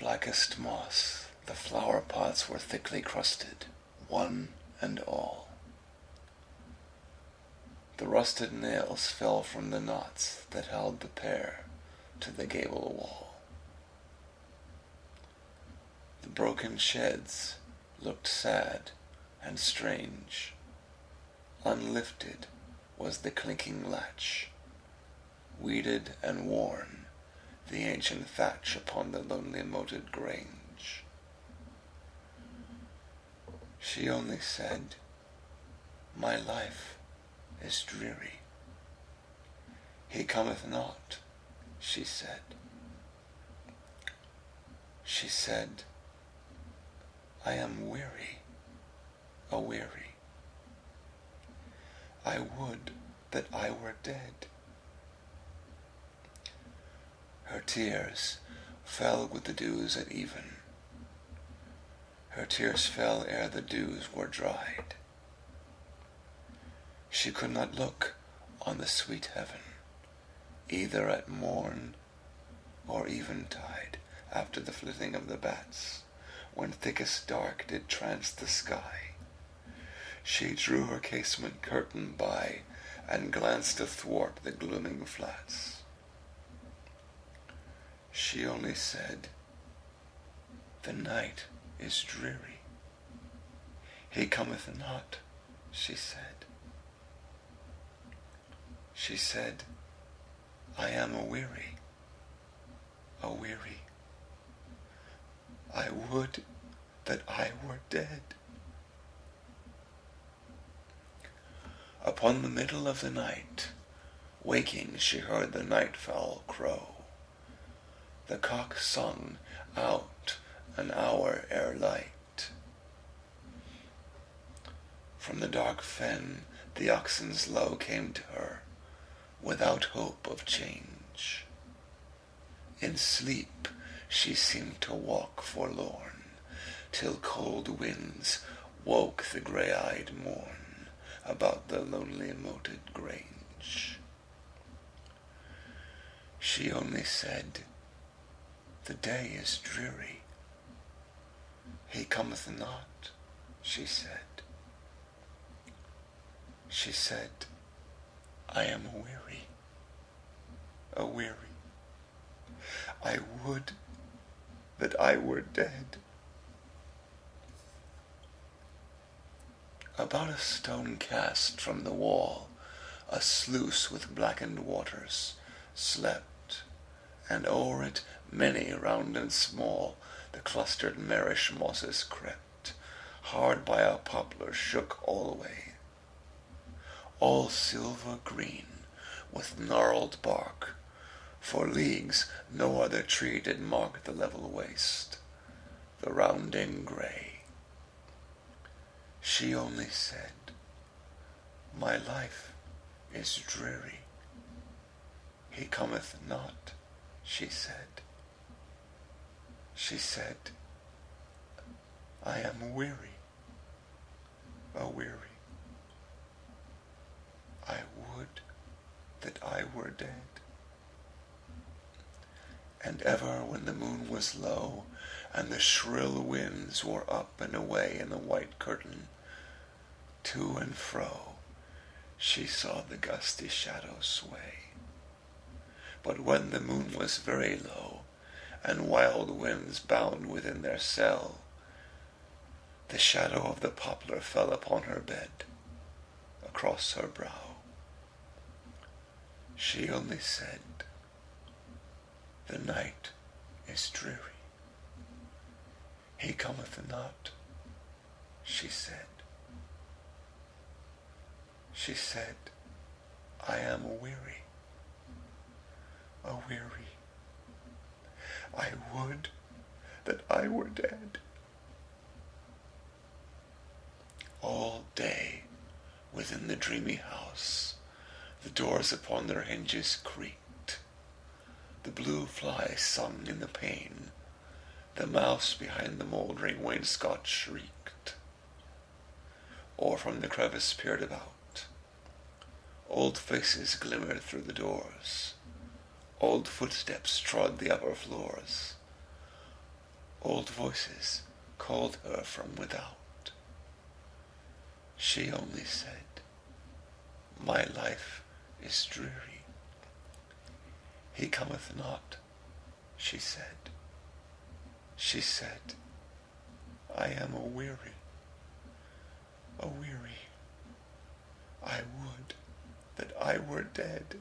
blackest moss, the flower pots were thickly crusted, one and all. The rusted nails fell from the knots that held the pair to the gable wall. The broken sheds looked sad and strange. Unlifted was the clinking latch, weeded and worn the ancient thatch upon the lonely moated grange. She only said, "My life is dreary. He cometh not," she said. She said, "I am weary, a-weary. I would that I were dead." Her tears fell with the dews at even. Her tears fell ere the dews were dried. She could not look on the sweet heaven, either at morn or eventide, after the flitting of the bats, when thickest dark did trance the sky. She drew her casement curtain by, and glanced athwart the glooming flats. She only said, "The night is dreary. He cometh not," she said. She said, "I am a-weary, a-weary. I would that I were dead." Upon the middle of the night, waking, she heard the night-fowl crow. The cock sung out an hour ere light. From the dark fen the oxen's low came to her, without hope of change. In sleep she seemed to walk forlorn, till cold winds woke the grey-eyed morn about the lonely moated grange. She only said, "The day is dreary. He cometh not," she said. She said, "I am a-weary, a-weary. I would that I were dead." About a stone cast from the wall, a sluice with blackened waters slept, and o'er it many, round and small, the clustered marish mosses crept. Hard by a poplar shook alway, all silver green, with gnarled bark. For leagues no other tree did mark the level waste, the rounding grey. She only said, "My life is dreary. He cometh not," she said. She said, "I am weary, a-weary. I would that I were dead." And ever when the moon was low, and the shrill winds were up and away in the white curtain, to and fro she saw the gusty shadow sway. But when the moon was very low, and wild winds bound within their cell, the shadow of the poplar fell upon her bed, across her brow. She only said, "The night is dreary. He cometh not," she said. She said, "I am a-weary, a-weary. I would that I were dead." All day within the dreamy house, the doors upon their hinges creaked. The blue fly sung in the pane, the mouse behind the mouldering wainscot shrieked, or from the crevice peered about. Old faces glimmered through the doors, old footsteps trod the upper floors. Old voices called her from without. She only said, "My life is dreary." "He cometh not," she said. She said, "I am aweary, aweary. I would that I were dead."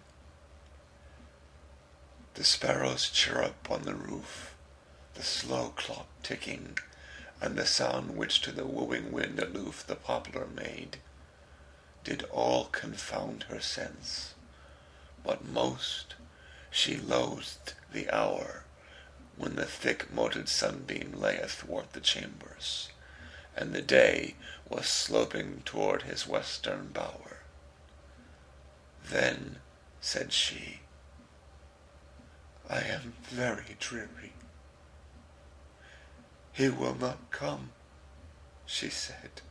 The sparrows chirrup on the roof, the slow clock ticking, and the sound which to the wooing wind aloof the poplar made, did all confound her sense. But most she loathed the hour when the thick-moted sunbeam lay athwart the chambers, and the day was sloping toward his western bower. Then said she, "I am very dreary." "He will not come," she said.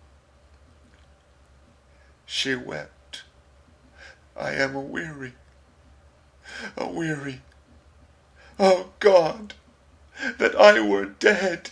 She wept. "I am aweary, aweary. Oh God, that I were dead!"